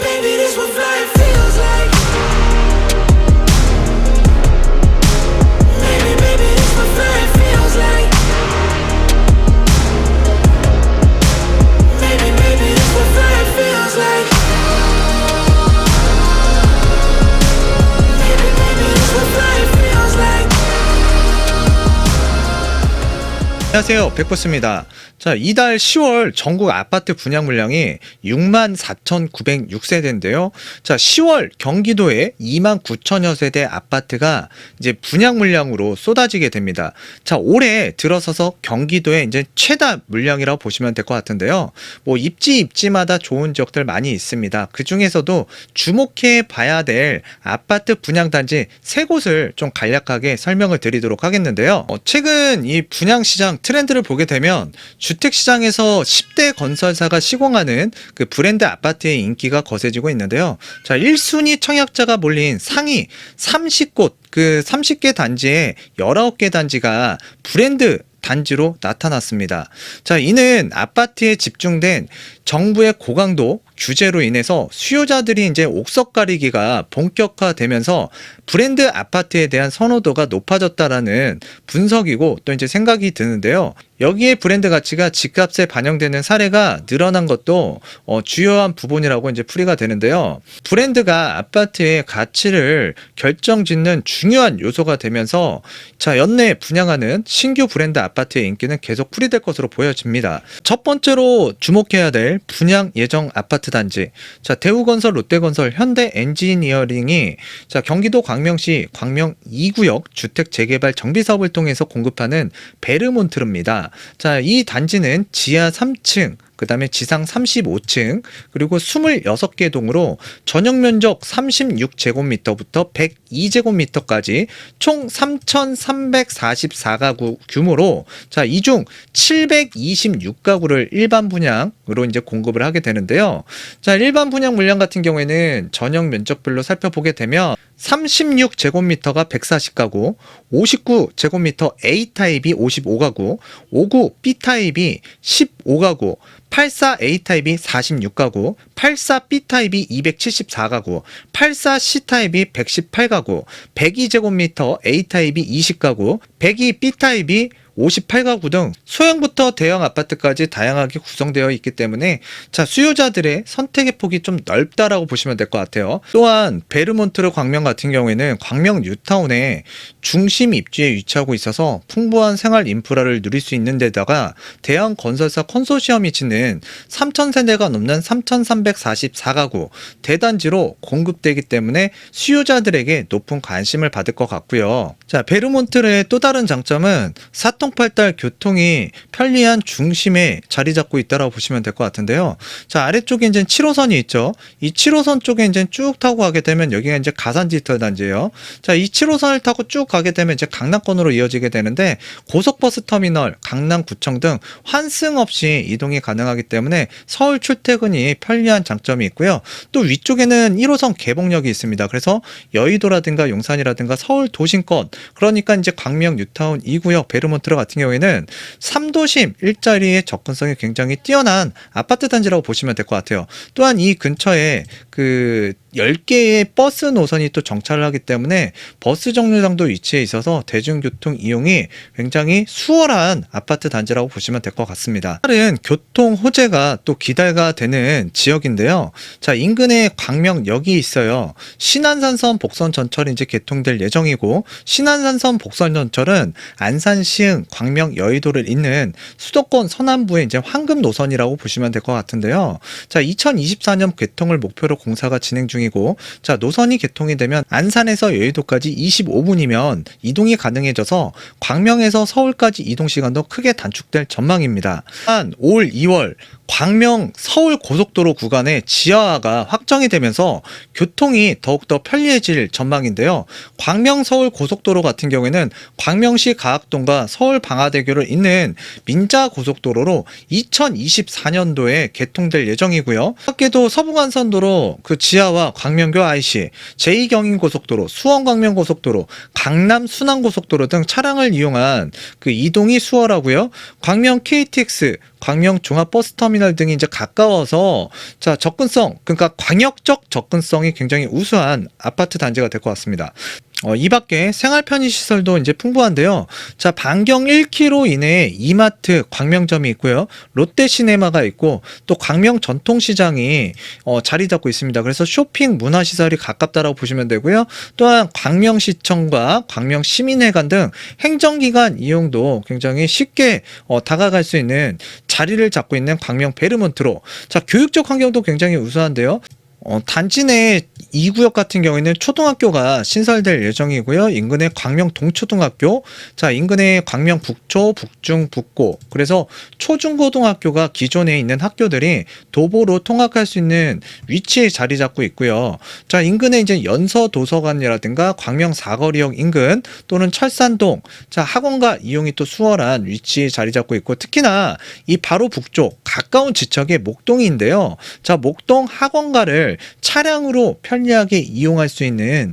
baby, this what flying feels like. Baby, this what flying feels like. Baby, this what flying feels like. Baby, this what flying feels like. 안녕하세요, 백보스입니다. 자, 이달 10월 전국 아파트 분양 물량이 64,906세대인데요. 자, 10월 경기도에 29,000여 세대 아파트가 이제 분양 물량으로 쏟아지게 됩니다. 자, 올해 들어서서 경기도에 이제 최다 물량이라고 보시면 될 것 같은데요. 뭐 입지마다 좋은 지역들 많이 있습니다. 그 중에서도 주목해 봐야 될 아파트 분양 단지 3곳을 좀 간략하게 설명을 드리도록 하겠는데요. 최근 이 분양 시장 트렌드를 보게 되면 주택시장에서 10대 건설사가 시공하는 그 브랜드 아파트의 인기가 거세지고 있는데요. 자, 1순위 청약자가 몰린 상위 30곳, 그 30개 단지에 19개 단지가 브랜드 단지로 나타났습니다. 자, 이는 아파트에 집중된 정부의 고강도 규제로 인해서 수요자들이 이제 옥석 가리기가 본격화되면서 브랜드 아파트에 대한 선호도가 높아졌다라는 분석이고 또 이제 생각이 드는데요. 여기에 브랜드 가치가 집값에 반영되는 사례가 늘어난 것도 주요한 부분이라고 이제 풀이가 되는데요. 브랜드가 아파트의 가치를 결정짓는 중요한 요소가 되면서 자, 연내 분양하는 신규 브랜드 아파트의 인기는 계속 풀이될 것으로 보여집니다. 첫 번째로 주목해야 될 분양 예정 아파트 단지. 자, 대우건설, 롯데건설, 현대엔지니어링이 자, 경기도 광명시 광명 2구역 주택 재개발 정비 사업을 통해서 공급하는 베르몬트르입니다. 자, 이 단지는 지하 3층, 그 다음에 지상 35층, 그리고 26개 동으로 전용 면적 36제곱미터부터 102제곱미터까지 총 3,344가구 규모로 자, 이 중 726가구를 일반 분양으로 이제 공급을 하게 되는데요. 자, 일반 분양 물량 같은 경우에는 전용 면적별로 살펴보게 되면 36제곱미터가 140가구, 59제곱미터 A타입이 55가구, 59 B타입이 15가구, 84 A타입이 46가구, 84 B타입이 274가구, 84 C타입이 118가구, 102제곱미터 A타입이 20가구, 102 B타입이 58가구 등 소형부터 대형 아파트까지 다양하게 구성되어 있기 때문에 자, 수요자들의 선택의 폭이 좀 넓다라고 보시면 될 것 같아요. 또한 베르몬트르 광명 같은 경우에는 광명 뉴타운의 중심 입지에 위치하고 있어서 풍부한 생활 인프라를 누릴 수 있는 데다가 대형 건설사 컨소시엄이 짓는 3,000세대가 넘는 3,344가구 대단지로 공급되기 때문에 수요자들에게 높은 관심을 받을 것 같고요. 자, 베르몬트르의 또 다른 장점은 사통팔달 교통이 편리한 중심에 자리 잡고 있다라고 보시면 될 것 같은데요. 자, 아래쪽에 이제 7호선이 있죠. 이 7호선 쪽에 이제 쭉 타고 가게 되면 여기가 이제 가산 디지털 단지예요. 자, 이 7호선을 타고 쭉 가게 되면 이제 강남권으로 이어지게 되는데 고속버스 터미널, 강남구청 등 환승 없이 이동이 가능하기 때문에 서울 출퇴근이 편리한 장점이 있고요. 또 위쪽에는 1호선 개봉역이 있습니다. 그래서 여의도라든가 용산이라든가 서울 도심권, 그러니까 이제 광명 뉴타운 2구역 베르몬트르 같은 경우에는 3도심 일자리의 접근성이 굉장히 뛰어난 아파트 단지라고 보시면 될 것 같아요. 또한 이 근처에 그 10개의 버스 노선이 또 정차를 하기 때문에 버스 정류장도 위치해 있어서 대중교통 이용이 굉장히 수월한 아파트 단지라고 보시면 될 것 같습니다. 다른 교통 호재가 또 기대가 되는 지역인데요. 자, 인근에 광명역이 있어요. 신안산선 복선 전철이 이제 개통될 예정이고, 신안산선 복선 전철은 안산, 시흥, 광명, 여의도를 잇는 수도권 서남부의 이제 황금 노선이라고 보시면 될 것 같은데요. 자, 2024년 개통을 목표로 공사가 진행 중이고, 자, 노선이 개통이 되면 안산에서 여의도까지 25분이면 이동이 가능해져서 광명에서 서울까지 이동 시간도 크게 단축될 전망입니다. 한 올 2월 광명 서울 고속도로 구간의 지하화가 확정이 되면서 교통이 더욱더 편리해질 전망인데요. 광명 서울 고속도로 같은 경우에는 광명시 가학동과 서울 방화대교를 잇는 민자 고속도로로 2024년도에 개통될 예정이고요. 밖에도 서부간선도로 그 지하와 광명교 IC, 제2경인고속도로, 수원광명고속도로, 강남 순환고속도로 등 차량을 이용한 그 이동이 수월하고요. 광명 KTX, 광명 종합버스터미널 등이 이제 가까워서 자 접근성, 그러니까 광역적 접근성이 굉장히 우수한 아파트 단지가 될 것 같습니다. 이 밖에 생활 편의 시설도 이제 풍부한데요. 자, 반경 1km 이내에 이마트, 광명점이 있고요. 롯데시네마가 있고 또 광명 전통시장이 자리 잡고 있습니다. 그래서 쇼핑 문화시설이 가깝다라고 보시면 되고요. 또한 광명시청과 광명시민회관 등 행정기관 이용도 굉장히 쉽게 다가갈 수 있는 자리를 잡고 있는 광명 베르몬트로. 자, 교육적 환경도 굉장히 우수한데요. 단지 내 2구역 같은 경우에는 초등학교가 신설될 예정이고요. 인근에 광명 동초등학교, 자 인근에 광명 북초, 북중, 북고, 그래서 초중고등학교가 기존에 있는 학교들이 도보로 통학할 수 있는 위치에 자리 잡고 있고요. 자 인근에 이제 연서도서관이라든가 광명 사거리역 인근 또는 철산동, 자 학원가 이용이 또 수월한 위치에 자리 잡고 있고, 특히나 이 바로 북쪽 가까운 지척에 목동인데요. 자 목동 학원가를 차량으로 편리하게 이용할 수 있는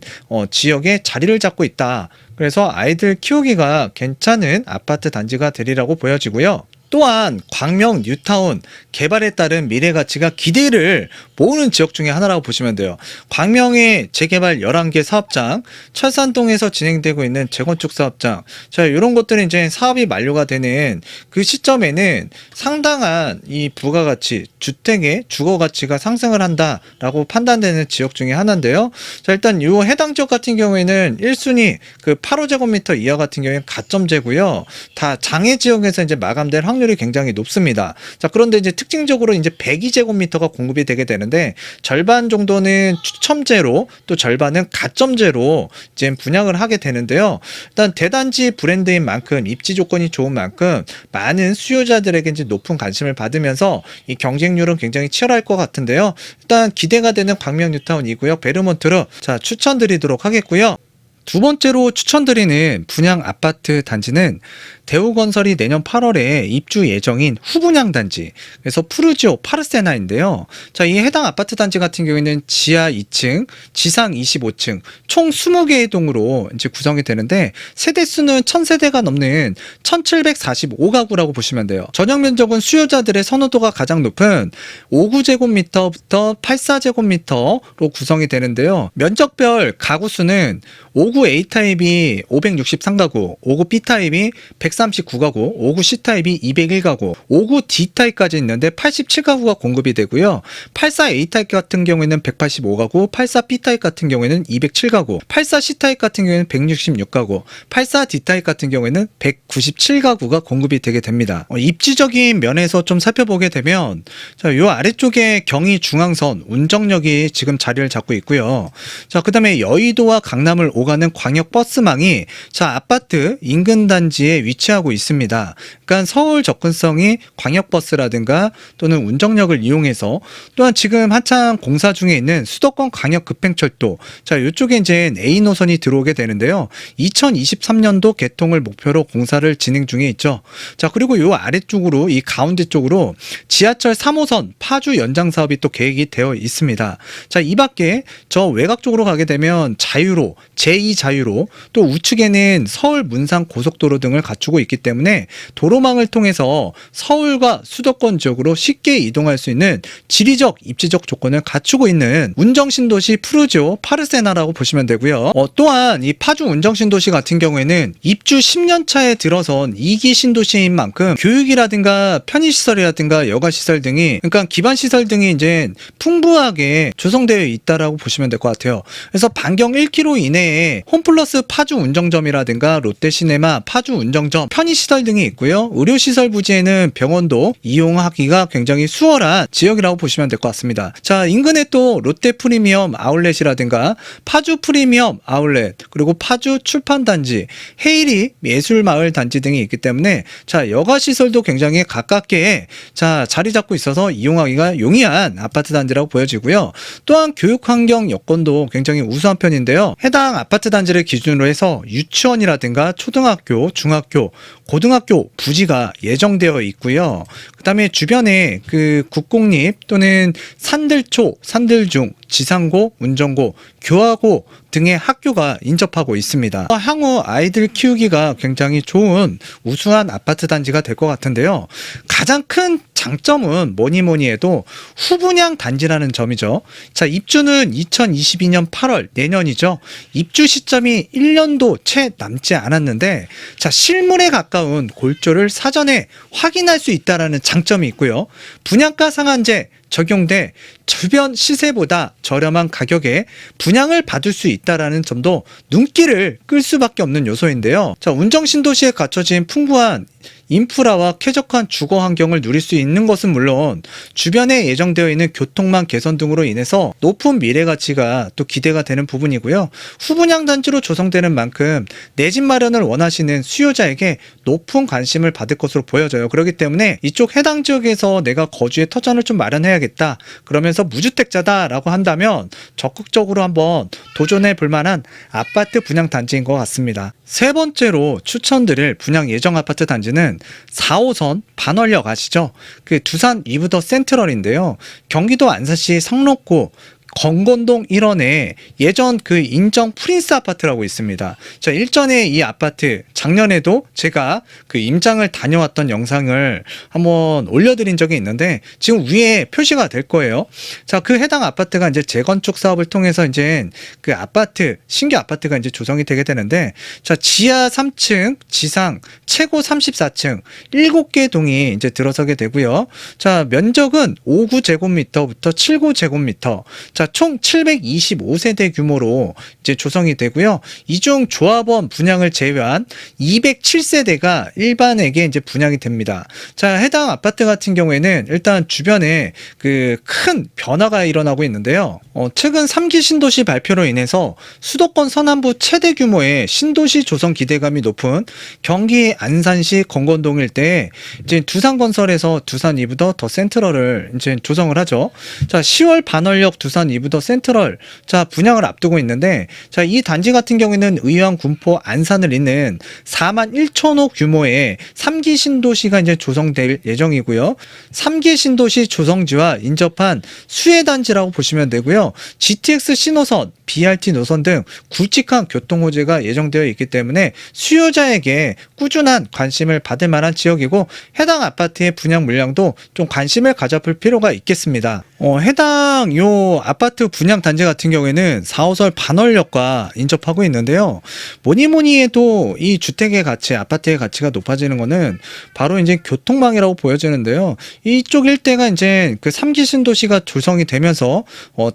지역에 자리를 잡고 있다. 그래서 아이들 키우기가 괜찮은 아파트 단지가 되리라고 보여지고요. 또한 광명 뉴타운 개발에 따른 미래 가치가 기대를 모으는 지역 중에 하나라고 보시면 돼요. 광명의 재개발 11개 사업장, 철산동에서 진행되고 있는 재건축 사업장, 자 이런 것들은 이제 사업이 만료가 되는 그 시점에는 상당한 이 부가가치, 주택의 주거가치가 상승을 한다라고 판단되는 지역 중에 하나인데요. 자 일단 이 해당 지역 같은 경우에는 1순위 그 8호제곱미터 이하 같은 경우에는 가점제고요. 다 장애 지역에서 이제 마감될 확률이 굉장히 높습니다. 자 그런데 이제 특징적으로 이제 102제곱미터가 공급이 되게 되는데 절반 정도는 추첨제로 또 절반은 가점제로 이제 분양을 하게 되는데요. 일단 대단지 브랜드인 만큼 입지 조건이 좋은 만큼 많은 수요자들에게 이제 높은 관심을 받으면서 이 경쟁률은 굉장히 치열할 것 같은데요. 일단 기대가 되는 광명 뉴타운 2구역 베르몬트로 자 추천드리도록 하겠고요. 두 번째로 추천드리는 분양 아파트 단지는 대우건설이 내년 8월에 입주 예정인 후분양 단지, 그래서 푸르지오 파르세나인데요. 자, 이 해당 아파트 단지 같은 경우에는 지하 2층, 지상 25층, 총 20개의 동으로 이제 구성이 되는데 세대 수는 1000세대가 넘는 1745가구라고 보시면 돼요. 전용 면적은 수요자들의 선호도가 가장 높은 59제곱미터부터 84제곱미터로 구성이 되는데요. 면적별 가구 수는 59 A타입이 563가구, 59 B타입이 139가구, 59 C타입이 201가구, 59 D타입까지 있는데 87가구가 공급이 되고요. 84 A타입 같은 경우에는 185가구, 84 B타입 같은 경우에는 207가구, 84 C타입 같은 경우에는 166가구, 84 D타입 같은 경우에는 197가구가 공급이 되게 됩니다. 입지적인 면에서 좀 살펴보게 되면 자, 요 아래쪽에 경의 중앙선 운정역이 지금 자리를 잡고 있고요. 자, 그다음에 여의도와 강남을 오가는 광역버스망이 자 아파트 인근 단지에 위치하고 있습니다. 그러니까 서울 접근성이 광역버스라든가 또는 운정역을 이용해서, 또한 지금 한창 공사 중에 있는 수도권 광역급행철도, 자 이쪽에 이제 A 노선이 들어오게 되는데요. 2023년도 개통을 목표로 공사를 진행 중에 있죠. 자 그리고 요 아래쪽으로 이 가운데 쪽으로 지하철 3호선 파주 연장 사업이 또 계획이 되어 있습니다. 자 이 밖에 저 외곽 쪽으로 가게 되면 자유로, 제2자유로, 또 우측에는 서울 문산 고속도로 등을 갖추고 있기 때문에 도로망을 통해서 서울과 수도권 지역으로 쉽게 이동할 수 있는 지리적, 입지적 조건을 갖추고 있는 운정신도시 푸르지오 파르세나라고 보시면 되고요. 또한 이 파주 운정신도시 같은 경우에는 입주 10년 차에 들어선 2기 신도시인 만큼 교육이라든가 편의시설이라든가 여가시설 등이, 그러니까 기반시설 등이 이제 풍부하게 조성되어 있다라고 보시면 될 것 같아요. 그래서 반경 1km 이내에 홈플러스 파주 운정점이라든가 롯데시네마 파주 운정점, 편의시설 등이 있고요. 의료시설 부지에는 병원도 이용하기가 굉장히 수월한 지역이라고 보시면 될 것 같습니다. 자, 인근에 또 롯데 프리미엄 아울렛이라든가 파주 프리미엄 아울렛, 그리고 파주 출판단지, 헤이리 예술마을 단지 등이 있기 때문에 자, 여가시설도 굉장히 가깝게 자, 자리 잡고 있어서 이용하기가 용이한 아파트 단지라고 보여지고요. 또한 교육환경 여건도 굉장히 우수한 편인데요. 해당 아파트 단지를 기준으로 해서 유치원이라든가 초등학교, 중학교, 고등학교 부지가 예정되어 있고요. 그다음에 주변에 그 국공립 또는 산들초, 산들중, 지상고, 운정고, 교화고 등의 학교가 인접하고 있습니다. 향후 아이들 키우기가 굉장히 좋은 우수한 아파트 단지가 될 것 같은데요. 가장 큰 장점은 뭐니 해도 후분양 단지라는 점이죠. 자, 입주는 2022년 8월 내년이죠. 입주 시점이 1년도 채 남지 않았는데, 자, 실물에 가까운 골조를 사전에 확인할 수 있다라는 장점이 있고요. 분양가 상한제 적용돼 주변 시세보다 저렴한 가격에 분양을 받을 수 있다라는 점도 눈길을 끌 수밖에 없는 요소인데요. 자, 운정 신도시에 갖춰진 풍부한 인프라와 쾌적한 주거 환경을 누릴 수 있는 것은 물론 주변에 예정되어 있는 교통망 개선 등으로 인해서 높은 미래 가치가 또 기대가 되는 부분이고요. 후분양 단지로 조성되는 만큼 내 집 마련을 원하시는 수요자에게 높은 관심을 받을 것으로 보여져요. 그렇기 때문에 이쪽 해당 지역에서 내가 거주의 터전을 좀 마련해야겠다, 그러면서 무주택자다라고 한다면 적극적으로 한번 도전해 볼 만한 아파트 분양 단지인 것 같습니다. 세 번째로 추천드릴 분양 예정 아파트 단지는 4호선 반월역 아시죠? 그 두산 위브더 센트럴인데요. 경기도 안산시 성록구 건건동 1원에 예전 그 인정 프린스 아파트라고 있습니다. 자, 일전에 이 아파트 작년에도 제가 그 임장을 다녀왔던 영상을 한번 올려드린 적이 있는데 지금 위에 표시가 될 거예요. 자, 그 해당 아파트가 이제 재건축 사업을 통해서 이제 그 아파트, 신규 아파트가 이제 조성이 되게 되는데, 자, 지하 3층, 지상 최고 34층 7개 동이 이제 들어서게 되고요. 자, 면적은 5구제곱미터부터 7구제곱미터. 자, 총 725세대 규모로 이제 조성이 되고요. 이중 조합원 분양을 제외한 207세대가 일반에게 이제 분양이 됩니다. 자, 해당 아파트 같은 경우에는 일단 주변에 그 큰 변화가 일어나고 있는데요. 최근 3기 신도시 발표로 인해서 수도권 서남부 최대 규모의 신도시 조성 기대감이 높은 경기 안산시 건건동 일대에 이제 두산건설에서 두산 이브더 더 센트럴을 이제 조성을 하죠. 자, 10월 반월역 두산 이브더 센트럴, 자, 분양을 앞두고 있는데, 자, 이 단지 같은 경우에는 의왕, 군포, 안산을 잇는 4만 1천호 규모의 3기 신도시가 이제 조성될 예정이고요. 3기 신도시 조성지와 인접한 수혜단지라고 보시면 되고요. GTX 신호선, BRT 노선 등 굵직한 교통 호재가 예정되어 있기 때문에 수요자에게 꾸준한 관심을 받을 만한 지역이고, 해당 아파트의 분양 물량도 좀 관심을 가져볼 필요가 있겠습니다. 해당 요 아파트 분양 단지 같은 경우에는 4호선 반월역과 인접하고 있는데요. 뭐니 해도 이 주택의 가치, 아파트의 가치가 높아지는 거는 바로 이제 교통망이라고 보여지는데요. 이쪽 일대가 이제 그 3기 신도시가 조성이 되면서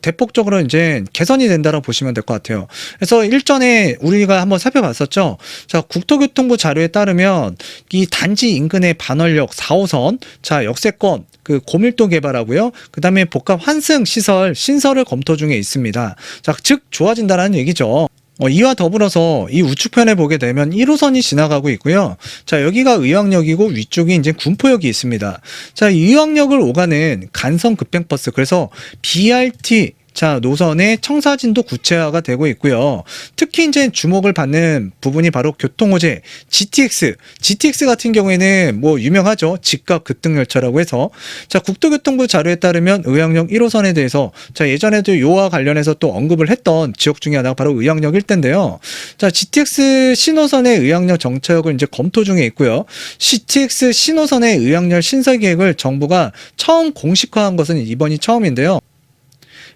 대폭적으로 이제 개선이 된다고 보시면 될 것 같아요. 그래서 일전에 우리가 한번 살펴봤었죠. 자, 국토교통부 자료에 따르면 이 단지 인근의 반월역 4호선, 자, 역세권 그 고밀도 개발하고요. 그 다음에 복합 환승 시설 신설을 검토 중에 있습니다. 자, 즉 좋아진다라는 얘기죠. 이와 더불어서 이 우측편에 보게 되면 1호선이 지나가고 있고요. 자, 여기가 의왕역이고 위쪽이 이제 군포역이 있습니다. 자, 의왕역을 오가는 간선 급행버스, 그래서 BRT 자, 노선의 청사진도 구체화가 되고 있고요. 특히 이제 주목을 받는 부분이 바로 교통호재 GTX 같은 경우에는 뭐 유명하죠. 직각 급등열차라고 해서, 자, 국토교통부 자료에 따르면 의왕역 1호선에 대해서, 자, 예전에도 요와 관련해서 또 언급을 했던 지역 중에 하나가 바로 의왕역 일대인데요. 자, GTX 신호선의 의왕역 정차역을 이제 검토 중에 있고요. GTX 신호선의 의왕역 신설 계획을 정부가 처음 공식화한 것은 이번이 처음인데요.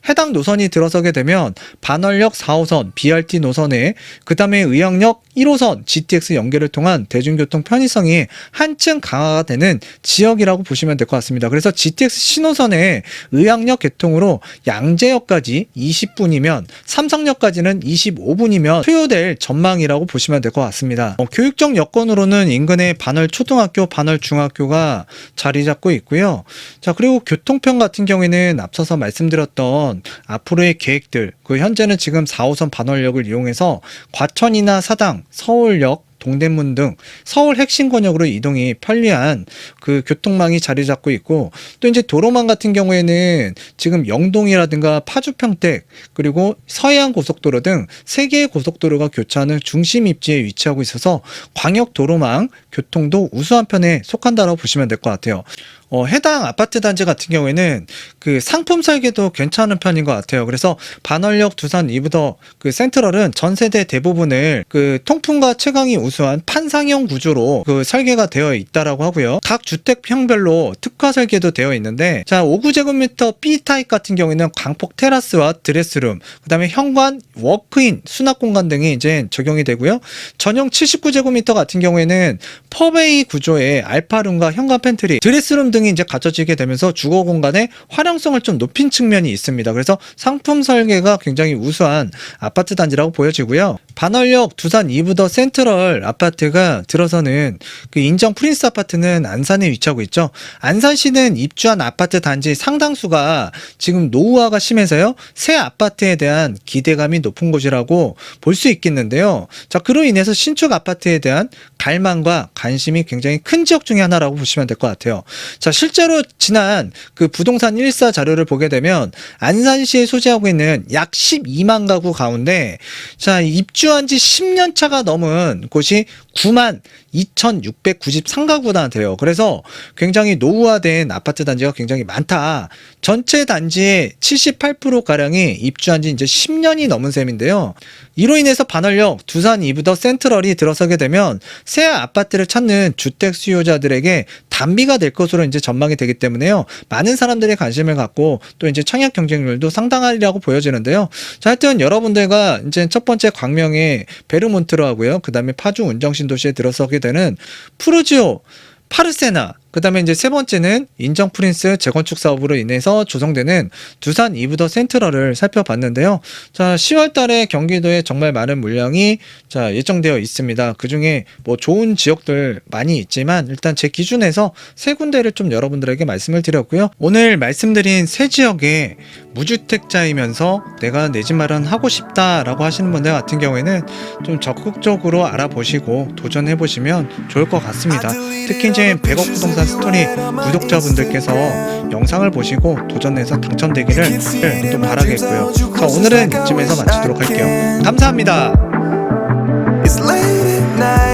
해당 노선이 들어서게 되면 반월역 4호선 BRT 노선에 그 다음에 의왕역 1호선 GTX 연결을 통한 대중교통 편의성이 한층 강화가 되는 지역이라고 보시면 될 것 같습니다. 그래서 GTX 신호선의 의왕역 개통으로 양재역까지 20분이면 삼성역까지는 25분이면 소요될 전망이라고 보시면 될 것 같습니다. 교육적 여건으로는 인근의 반월 초등학교, 반월 중학교가 자리 잡고 있고요. 자, 그리고 교통편 같은 경우에는 앞서서 말씀드렸던 앞으로의 계획들, 그 현재는 지금 4호선 반월역을 이용해서 과천이나 사당, 서울역, 동대문 등 서울 핵심 권역으로 이동이 편리한 그 교통망이 자리 잡고 있고, 또 이제 도로망 같은 경우에는 지금 영동이라든가 파주 평택 그리고 서해안 고속도로 등 3개의 고속도로가 교차하는 중심 입지에 위치하고 있어서 광역 도로망 교통도 우수한 편에 속한다라고 보시면 될 것 같아요. 해당 아파트 단지 같은 경우에는 그 상품 설계도 괜찮은 편인 것 같아요. 그래서 반월역, 두산, 이브더 그 센트럴은 전 세대 대부분을 그 통풍과 채광이 우수한 판상형 구조로 그 설계가 되어 있다라고 하고요. 각 주택형별로 특화 설계도 되어 있는데, 자 5구제곱미터 B 타입 같은 경우에는 광폭 테라스와 드레스룸, 그다음에 현관, 워크인, 수납 공간 등이 이제 적용이 되고요. 전용 79제곱미터 같은 경우에는 퍼베이 구조의 알파룸과 현관 팬트리, 드레스룸 등이 이제 갖춰지게 되면서 주거 공간의 활용성을 좀 높인 측면이 있습니다. 그래서 상품 설계가 굉장히 우수한 아파트 단지라고 보여지고요. 반월역 두산 이브더 센트럴 아파트가 들어서는 그 인정 프린스 아파트는 안산에 위치하고 있죠. 안산시는 입주한 아파트 단지 상당수가 지금 노후화가 심해서요, 새 아파트에 대한 기대감이 높은 곳이라고 볼 수 있겠는데요. 자, 그로 인해서 신축 아파트에 대한 갈망과 관심이 굉장히 큰 지역 중에 하나라고 보시면 될 것 같아요. 자, 실제로 지난 그 부동산 1사 자료를 보게 되면 안산시에 소재하고 있는 약 12만 가구 가운데, 자, 입주한 지 10년 차가 넘은 곳이 9만 2,693가구나 돼요. 그래서 굉장히 노후화된 아파트 단지가 굉장히 많다. 전체 단지의 78%가량이 입주한 지 이제 10년이 넘은 셈인데요. 이로 인해서 반월역, 두산 이브더 센트럴이 들어서게 되면 새 아파트를 찾는 주택 수요자들에게 단비가 될 것으로 이제 전망이 되기 때문에요. 많은 사람들이 관심을 갖고 또 이제 청약 경쟁률도 상당하리라고 보여지는데요. 자, 하여튼 여러분들과 이제 첫 번째 광명의 베르몬트로 하고요. 그 다음에 파주 운정신도시에 들어서게 되는 푸르지오, 파르세나, 그 다음에 이제 세 번째는 인정 프린스 재건축 사업으로 인해서 조성되는 두산 이브더 센트럴을 살펴봤는데요. 자, 10월 달에 경기도에 정말 많은 물량이 자 예정되어 있습니다. 그 중에 뭐 좋은 지역들 많이 있지만 일단 제 기준에서 세 군데를 좀 여러분들에게 말씀을 드렸고요. 오늘 말씀드린 세 지역에 무주택자이면서 내가 내 집 마련하고 싶다라고 하시는 분들 같은 경우에는 좀 적극적으로 알아보시고 도전해보시면 좋을 것 같습니다. 특히 이제 100억 부동산 스토리 구독자분들께서 영상을 보시고 도전해서 당첨되기를 또 바라겠고요. 자, 오늘은 이쯤에서 마치도록 할게요. 감사합니다. It's late at night.